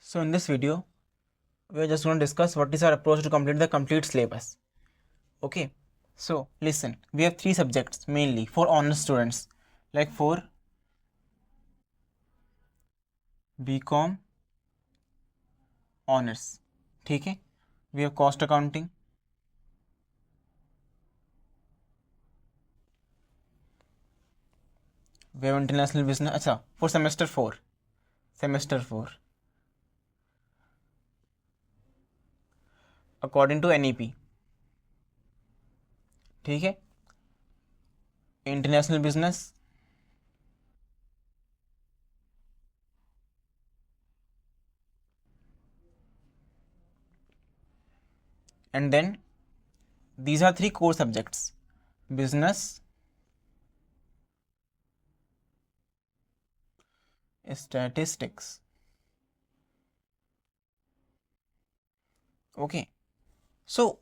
So in this video, we are just going to discuss what is our approach to complete the complete syllabus. Okay, so listen, we have three subjects mainly for honors students, like for BCom honors. ठीक है, we have cost accounting, we have international business. अच्छा, for semester 4 according to NEP. ठीक है, international business, and then these are three core subjects: business, statistics. Okay, so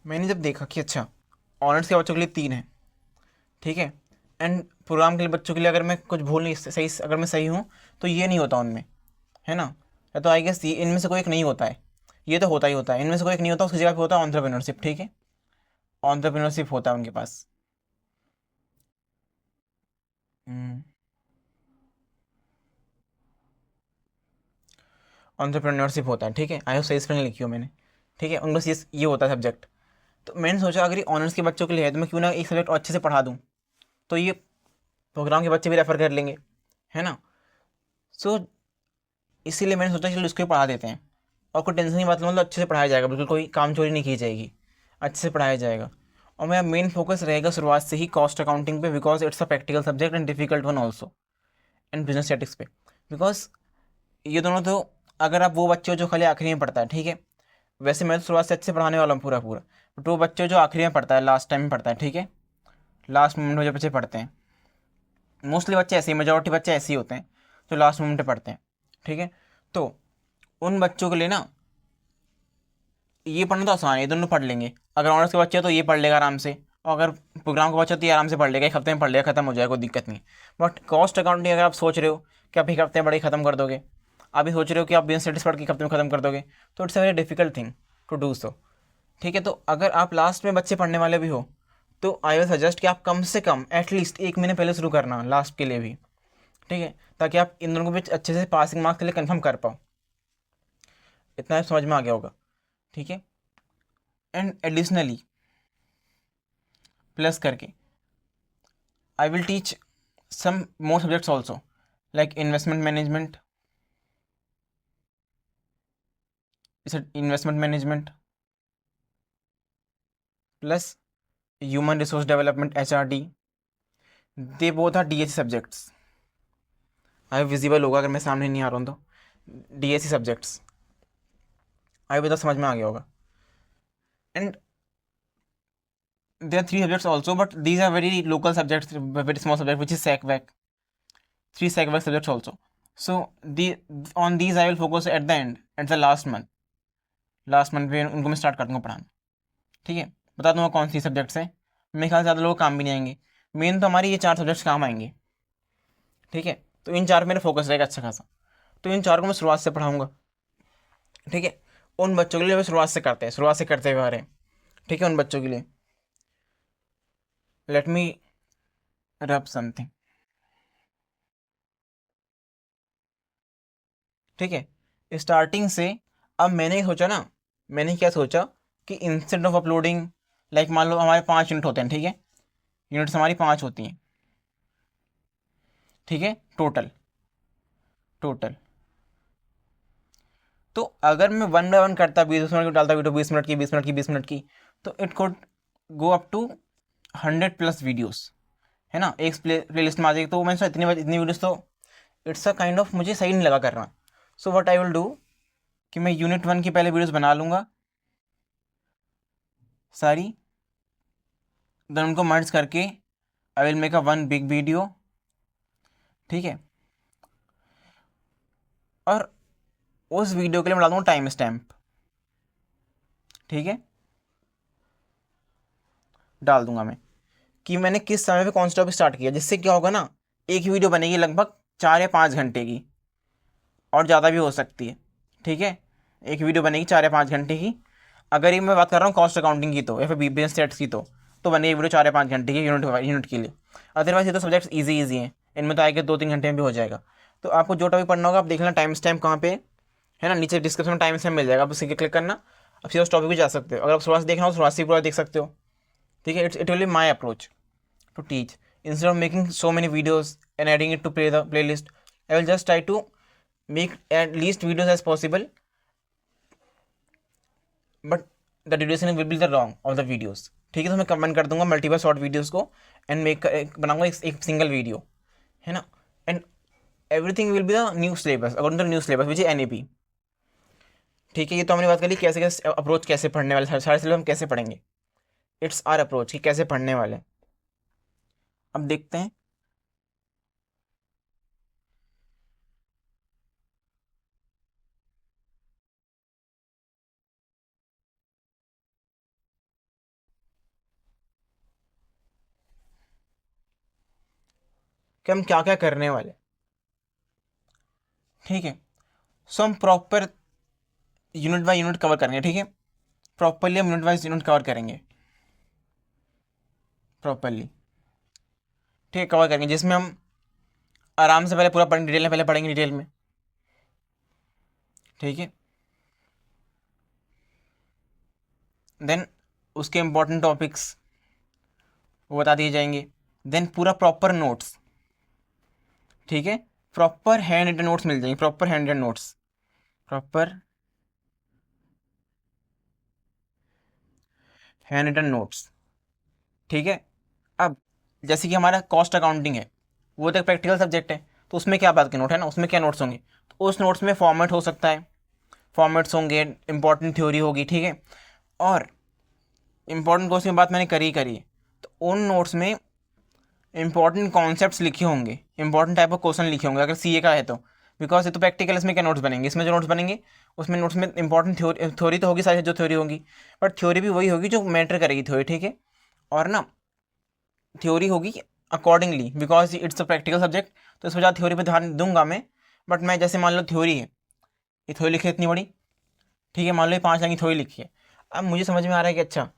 मैंने जब देखा कि अच्छा ऑनर्स के बच्चों के लिए 3 है, ठीक है, एंड प्रोग्राम के लिए बच्चों के लिए अगर मैं कुछ भूल नहीं सही, अगर मैं सही हूँ तो ये नहीं होता उनमें, है ना, या तो आई गेस इनमें से कोई एक नहीं होता है, ये तो होता ही होता है, इनमें से कोई एक नहीं होता, उसकी जगह पे होता है एंटरप्रेन्योरशिप। ठीक है, एंटरप्रेन्योरशिप होता है उनके पास। एंटरप्रेन्योरशिप होता है, ठीक है, आई हो सही स्पेलिंग लिखी हो मैंने, ठीक है, उनके पास ये होता है सब्जेक्ट। तो मैंने सोचा अगर ये ऑनर्स के बच्चों के लिए है तो मैं क्यों ना एक सब्जेक्ट अच्छे से पढ़ा दूँ, तो ये प्रोग्राम के बच्चे भी रेफ़र कर लेंगे, है ना। सो इसीलिए मैंने सोचा चलो इसको ही पढ़ा देते हैं, और कोई टेंशन नहीं, मतलब अच्छे से पढ़ाया जाएगा, बिल्कुल कोई काम चोरी नहीं की जाएगी, अच्छे से पढ़ाया जाएगा। और मेरा मेन फोकस रहेगा शुरुआत से ही कॉस्ट अकाउंटिंग पे, because it's a practical subject and difficult one also, and business statics पे, बिकॉज ये दोनों तो अगर आप वो बच्चे हो जो खाली आखिरी में पढ़ता है, ठीक है, वैसे मैं तो शुरुआत से अच्छे पढ़ाने वाला हूँ पूरा पूरा, बट वो बच्चे जो आखिरी में पढ़ता है, लास्ट टाइम में पढ़ता है, ठीक है, लास्ट मोमेंट में जो बच्चे पढ़ते हैं, मोस्टली बच्चे ऐसे ही, मेजॉरिटी बच्चे ऐसे ही होते हैं जो लास्ट मोमेंट में पढ़ते हैं, ठीक है। तो उन बच्चों के लिए ना ये पढ़ना तो आसान है, ये दोनों पढ़ लेंगे। अगर ऑनर्स के बच्चे हैं तो ये पढ़ लेगा आराम से, और अगर प्रोग्राम का बच्चा तो ये आराम से पढ़ लेगा, एक हफ्ते में पढ़ लेगा, खत्म हो जाएगा, कोई दिक्कत नहीं। बट कॉस्ट अकाउंटिंग अगर आप सोच रहे हो कि आप एक हफ्ते में पढ़ के खत्म कर दोगे, अभी सोच रहे हो कि आप बिजनेस स्टडीज पढ़ के एक हफ्ते में खत्म कर दोगे, तो it's a very difficult thing to do so. ठीक है, तो अगर आप लास्ट में बच्चे पढ़ने वाले भी हो तो आई विल सजेस्ट कि आप कम से कम एटलीस्ट 1 महीने पहले शुरू करना लास्ट के लिए भी, ठीक है, ताकि आप इन दोनों को भी अच्छे से पासिंग मार्क्स के लिए कंफर्म कर पाओ। इतना आप समझ में आ गया होगा, ठीक है। एंड एडिशनली प्लस करके I will teach some more subjects also, like investment management, plus human resource development, HRD. they both are DSC subjects. I visible होगा अगर मैं सामने नहीं आ रहा हूँ तो DSC सब्जेक्ट्स आई बता समझ में आ गया होगा। And there are 3 subjects also, but these are very local subjects, very small subject, which is SACVAC. 3 SACVAC subjects also. So on these I will focus at the end, at the last month पे उनको मैं start कर दूँगा पढ़ाना, ठीक है। बता दूँगा कौन सी सब्जेक्ट्स हैं, मेरे ख्याल से ज़्यादा लोग काम भी नहीं आएंगे, मेन तो हमारी ये 4 सब्जेक्ट्स काम आएंगे, ठीक है। तो इन 4 मेरा फोकस रहेगा अच्छा खासा, तो इन 4 को मैं शुरुआत से पढ़ाऊँगा, ठीक है। उन बच्चों के लिए शुरुआत से करते हुए आ रहे हैं, ठीक है। उन बच्चों के लिए लेट मी रब समथिंग, ठीक है। स्टार्टिंग से अब मैंने क्या सोचा कि इंस्टेड ऑफ अपलोडिंग, लाइक मान लो हमारे 5 यूनिट होते हैं, ठीक है, यूनिट्स हमारी 5 होती हैं, ठीक है, टोटल। तो अगर मैं 1 बाय 1 करता, 20 मिनट की डालता वीडियो, 20 मिनट की, तो it could go up to 100+ videos, है ना, एक प्ले लिस्ट में आ जाएगी। तो मैंने सोचा इतनी वीडियोस तो इट्स अ काइंड ऑफ मुझे सही नहीं लगा करना। So what I will do कि मैं यूनिट 1 की पहले वीडियोस बना लूँगा सारी, देन उनको मर्ज करके I will make a 1 big video, ठीक है। और उस वीडियो के लिए मैं डाल दूँगा टाइम स्टैम्प, ठीक है, डाल दूंगा मैं कि मैंने किस समय पे कौन सा टॉपिक स्टार्ट किया, जिससे क्या होगा ना, एक ही वीडियो बनेगी लगभग 4 या 5 घंटे की, और ज़्यादा भी हो सकती है, ठीक है। एक वीडियो बनेगी 4 या 5 घंटे की। अगर ये मैं बात कर रहा हूँ कॉस्ट अकाउंटिंग की तो, या फिर बिजनेस स्टेट्स की तो बनेगी वीडियो 4 या 5 घंटे की यूनिट के लिए। अदरवाइज ये तो सब्जेक्ट्स ईजी हैं, इनमें तो आएगा 2-3 घंटे में भी हो जाएगा। तो आपको जो टॉपिक पढ़ना होगा आप देख लेना टाइम स्टैम्प कहाँ पे है ना, नीचे डिस्क्रिप्शन में टाइम स्टैम्प मिल जाएगा, आप उसी के क्लिक करना, आप सीधा उस टॉपिक पे जा सकते हो। अगर आप शुरुआत से देखना हो तो शुरुआत से पूरा देख सकते हो, ठीक है। It will be my approach to teach. Instead of making so many videos and adding it to the playlist, I will just try to make at least videos as possible, but the duration will be the wrong of the videos, ठीक है। तो मैं comment कर दूंगा multiple short videos को and बनाऊंगा एक single video, है ना। And everything will be the new syllabus according to new syllabus which is NAP, ठीक है। ये तो हमने बात कर ली कैसे कैसे अप्रोच कैसे पढ़ने वाले, सारे सिलेबस हम कैसे पढ़ेंगे। इट्स आर अप्रोच कि कैसे पढ़ने वाले। अब देखते हैं कि हम क्या क्या करने वाले, ठीक है। सो हम proper unit by unit cover करेंगे, ठीक है। प्रॉपरली हम यूनिट वाइज यूनिट कवर करेंगे, प्रॉपरली, ठीक है, कवर करेंगे, जिसमें हम आराम से पहले पूरा पढ़ेंगे, डिटेल में पहले पढ़ेंगे डिटेल में, ठीक है। देन उसके इम्पोर्टेंट टॉपिक्स वो बता दिए जाएंगे। देन पूरा प्रॉपर नोट्स, ठीक है, प्रॉपर हैंड रिटन नोट्स मिल जाएंगे, proper handwritten notes, proper handwritten notes, ठीक है। अब जैसे कि हमारा कॉस्ट अकाउंटिंग है, वो तो एक प्रैक्टिकल सब्जेक्ट है, तो उसमें क्या बात के नोट है ना, उसमें क्या नोट्स होंगे, तो उस नोट्स में फॉर्मेट हो सकता है, फॉर्मेट्स होंगे, इंपॉर्टेंट थ्योरी होगी, ठीक है। और इंपॉर्टेंट क्वेश्चन की बात मैंने करी है, तो उन नोट्स में इंपॉर्टेंट कॉन्सेप्ट्स लिखे होंगे, इंपॉर्टेंट टाइप ऑफ क्वेश्चन लिखे होंगे अगर CA का है तो, बिकॉज ये तो प्रैक्टिकल, इसमें क्या नोट्स बनेंगे, इसमें जो नोट्स बनेंगे उसमें नोट्स में इंपॉर्टेंट थ्योरी तो होगी, सारी जो थ्योरी होगी, बट थ्योरी भी वही होगी जो मैटर करेगी थ्योरी, ठीक है। और ना थ्योरी होगी accordingly, because it's a practical subject, तो इस वजह थ्योरी पर ध्यान दूंगा मैं। बट मैं जैसे मान लो थ्योरी है, ये थ्योरी लिखी है इतनी बड़ी, ठीक है, मान लो ये 5 लाइन की थ्योरी लिखी है। अब मुझे समझ में आ रहा है कि अच्छा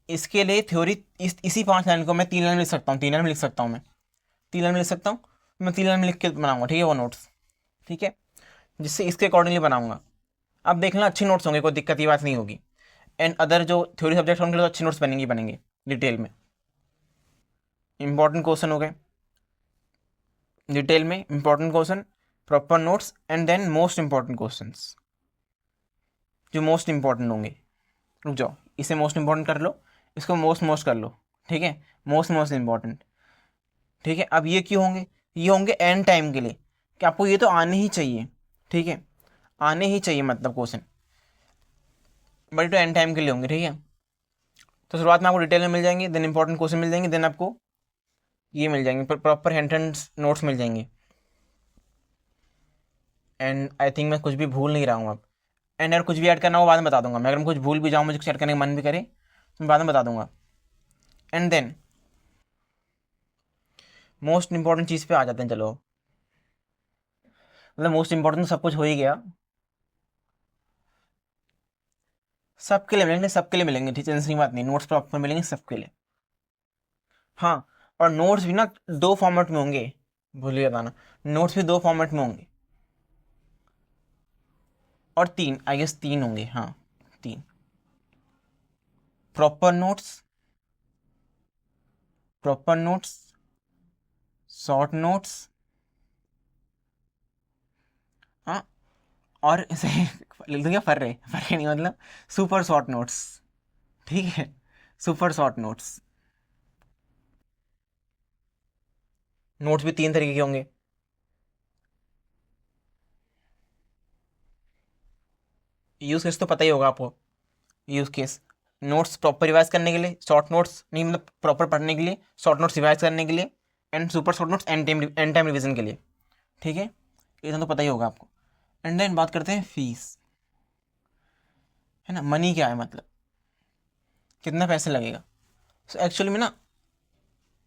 इसके लिए थ्योरी इसी 5 लाइन को मैं 3 लाइन में लिख सकता हूँ, 3 लाइन में लिख सकता हूँ, मैं 3 लाइन में लिख सकता हूँ, मैं 3 लाइन में लिख के बनाऊंगा, ठीक है, वो नोट्स, ठीक है, जिससे इसके अकॉर्डिंगली बनाऊंगा। अब देखना अच्छे नोट्स होंगे, कोई दिक्कत की बात नहीं होगी। एंड अदर जो थ्योरी सब्जेक्ट होंगे तो अच्छे नोट्स बनेंगे डिटेल में, इंपॉर्टेंट क्वेश्चन हो गए डिटेल में, important question, proper notes, and then most important questions जो मोस्ट इंपॉर्टेंट होंगे। रुक जाओ, इसे मोस्ट इंपॉर्टेंट कर लो, इसको मोस्ट कर लो, ठीक है, मोस्ट इंपॉर्टेंट, ठीक है। अब ये क्यों होंगे, ये होंगे एंड टाइम के लिए, कि आपको ये तो आने ही चाहिए, ठीक है, आने ही चाहिए मतलब क्वेश्चन, बट तो एंड टाइम के लिए होंगे, ठीक है। तो शुरुआत में आपको डिटेल में मिल जाएंगे, देन इंपॉर्टेंट क्वेश्चन मिल जाएंगे, देन आपको ये मिल जाएंगे, प्रॉपर हैंड नोट्स मिल जाएंगे। एंड आई थिंक मैं कुछ भी भूल नहीं रहा हूँ अब। एंड अगर कुछ भी ऐड करना हो बाद में बता दूंगा मैं, अगर मैं कुछ भूल भी जाऊँ, मुझे कुछ ऐड करने का मन भी करे तो मैं बाद में बता दूंगा। एंड देन मोस्ट इंपॉर्टेंट चीज़ पे आ जाते हैं, चलो, मतलब मोस्ट इंपॉर्टेंट सब कुछ हो ही गया, सबके लिए मिलेंगे, सबके लिए मिलेंगे, ठीक है, टेंशन की बात नहीं, नोट्स प्रॉपर मिलेंगे सबके लिए। हाँ, और नोट्स भी ना 2 फॉर्मेट में होंगे, भूलिए बताना, नोट्स भी 2 फॉर्मेट में होंगे, और 3, आई गेस 3 होंगे, हाँ 3, proper notes, proper notes, short notes, हाँ, और इसे लिख दूंगा फर्रे नहीं, मतलब सुपर शॉर्ट नोट्स, ठीक है, सुपर शॉर्ट नोट्स। नोट्स भी 3 तरीके के होंगे, यूज केस तो पता ही होगा आपको, use case notes proper revise करने के लिए, शॉर्ट नोट्स नहीं मतलब प्रॉपर पढ़ने के लिए, शॉर्ट नोट्स रिवाइज करने के लिए, and super short notes and time revision के लिए, ठीक है, इतना तो पता ही होगा आपको। एंड देन बात करते हैं फीस, है ना, मनी क्या है, मतलब कितना पैसे लगेगा। सो एक्चुअली में ना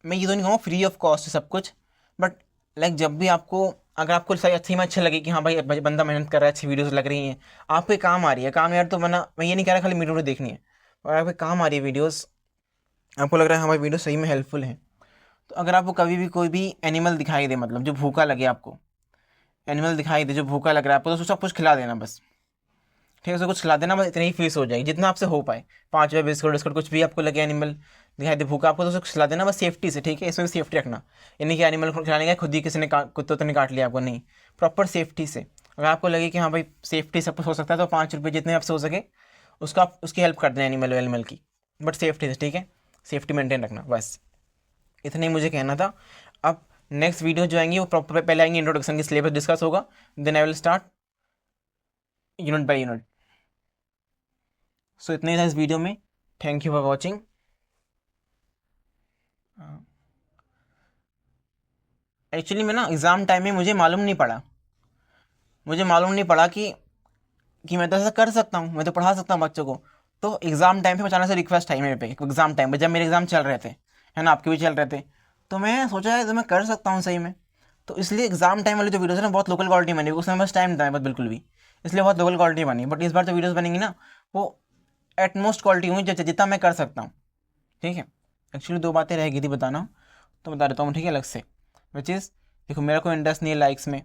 मैं ये तो नहीं कहूँगा फ्री ऑफ कॉस्ट है सब कुछ, बट लाइक जब भी आपको, अगर आपको सही अच्छी में अच्छा लगे कि हाँ भाई बंदा मेहनत कर रहा है, अच्छी वीडियोस लग रही हैं, आपके काम आ रही है, काम यार, तो मैं ये नहीं कह रहा खाली वीडियो देखनी है, और आपके काम आ रही है वीडियोस, आपको लग रहा है हमारी वीडियो सही में हेल्पफुल है, तो अगर आपको कभी भी कोई भी एनिमल दिखाई दे, मतलब जो भूखा लगे आपको, एनिमल दिखाई दे जो भूखा लग रहा है आपको, तो उसको सब कुछ खिला देना बस। ठीक है, उसको कुछ खिला देना बस, इतनी ही फीस हो जाएगी जितना आपसे हो पाए। 5 रुपये बिस्कुट विस्कुट कुछ भी आपको लगे, एनिमल दिखाई दे भूखा आपको, तो उसको खिला देना बस सेफ्टी से। ठीक है, इसमें भी सेफ्टी रखना, यानी कि एनिमल को खिलाने का खुद ही किसी ने कुत्तों तो नहीं काट लिया आपको, नहीं, प्रॉपर सेफ्टी से। अगर आपको लगे कि हाँ भाई सेफ्टी सब कुछ हो सकता है, तो 5 रुपये जितने आपसे हो सके उसका आप उसकी हेल्प कर दें एनिमल वेनिमल की, बट सेफ्टी से। ठीक है, सेफ्टी मेंटेन रखना, बस इतना ही मुझे कहना था। अब नेक्स्ट वीडियो जो आएंगी वो प्रॉपर पहले आएंगे, इंट्रोडक्शन की सिलेबस डिस्कस होगा, then I will start unit by unit. So इतना ही था इस वीडियो में। Thank you for watching. Actually मैं ना एग्ज़ाम टाइम में मुझे मालूम नहीं पड़ा कि मैं तो ऐसा कर सकता हूँ, मैं तो पढ़ा सकता हूँ बच्चों को। तो एग्ज़ाम टाइम पे अचानक से रिक्वेस्ट आई मेरे पे, एग्ज़ाम टाइम पे जब मेरे एग्ज़ाम चल रहे थे, है ना, आपके भी चल रहे थे, तो मैं सोचा है तो मैं कर सकता हूँ सही में। तो इसलिए एग्ज़ाम टाइम वाली जो वीडियोज़ है ना, बहुत लोकल क्वालिटी बनी, उसमें बस टाइम था बस बिल्कुल भी, इसलिए बहुत लोकल क्वालिटी बनी। बट इस बार जो वीडियोज़ बनेंगी ना, वो एटमोस्ट क्वालिटी हुई, जितना मैं कर सकता हूँ। ठीक है, एक्चुअली 2 बातें रह गई थी बताना, तो बता देता हूँ, ठीक है, अलग से। विच इज़, देखो मेरा कोई इंटरेस्ट नहीं है लाइक्स में,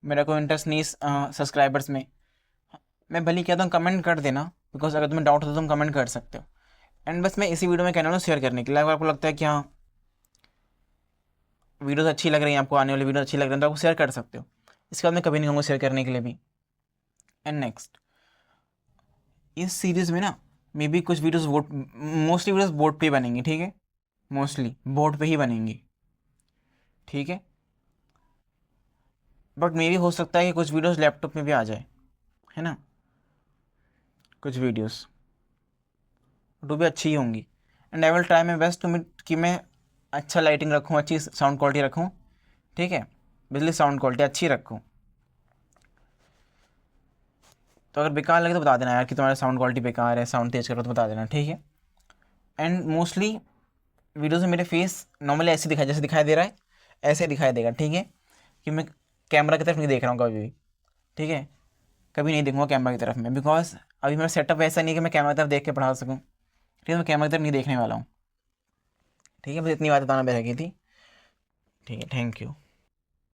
मेरा कोई इंटरेस्ट नहीं है सब्सक्राइबर्स में। मैं भले कहता हूँ कमेंट कर देना, बिकॉज अगर तुम्हें डाउट हो तो तुम कमेंट कर सकते हो। एंड बस मैं इसी वीडियो में कहना हूँ शेयर करने के लिए, अगर आपको लगता है कि हाँ वीडियोस अच्छी लग रही हैं आपको, आने वाली वीडियो अच्छी लग रही है, तो आपको शेयर कर सकते हो। इसके बाद मैं कभी नहीं कहूँगा शेयर करने के लिए भी। एंड नेक्स्ट, इस सीरीज़ में ना मे बी कुछ वीडियोस मोस्टली वीडियोस बोर्ड पे ही बनेंगी। ठीक है, मोस्टली बोर्ड पे ही बनेंगी। ठीक है, बट मे बी हो सकता है कि कुछ वीडियोस लैपटॉप में भी आ जाए, है ना, कुछ वीडियोस तो भी अच्छी ही होंगी। And I will try my best to कि मैं अच्छा लाइटिंग रखूँ, अच्छी साउंड क्वालिटी रखूँ। ठीक है, बिजली साउंड क्वालिटी अच्छी रखूँ। तो अगर बेकार लगे तो बता देना यार कि तुम्हारा साउंड क्वालिटी बेकार है, साउंड तेज करो तो बता देना। ठीक है, एंड मोस्टली वीडियोज़ में मेरे फेस नॉर्मली ऐसे दिखाई, जैसे दिखाई दे रहा है ऐसे दिखाई देगा। ठीक है, कि मैं कैमरा की तरफ नहीं देख रहा हूँ कभी भी। ठीक है, कभी नहीं देखूँगा कैमरा की तरफ में, बिकॉज अभी मेरा सेटअप ऐसा नहीं है कि मैं कैमरा की तरफ देख के पढ़ा सकूँ। ठीक है, मैं कैमरा की तरफ नहीं देखने वाला हूँ। ठीक है, बस इतनी बात बताना रह गई थी। ठीक है, थैंक यू।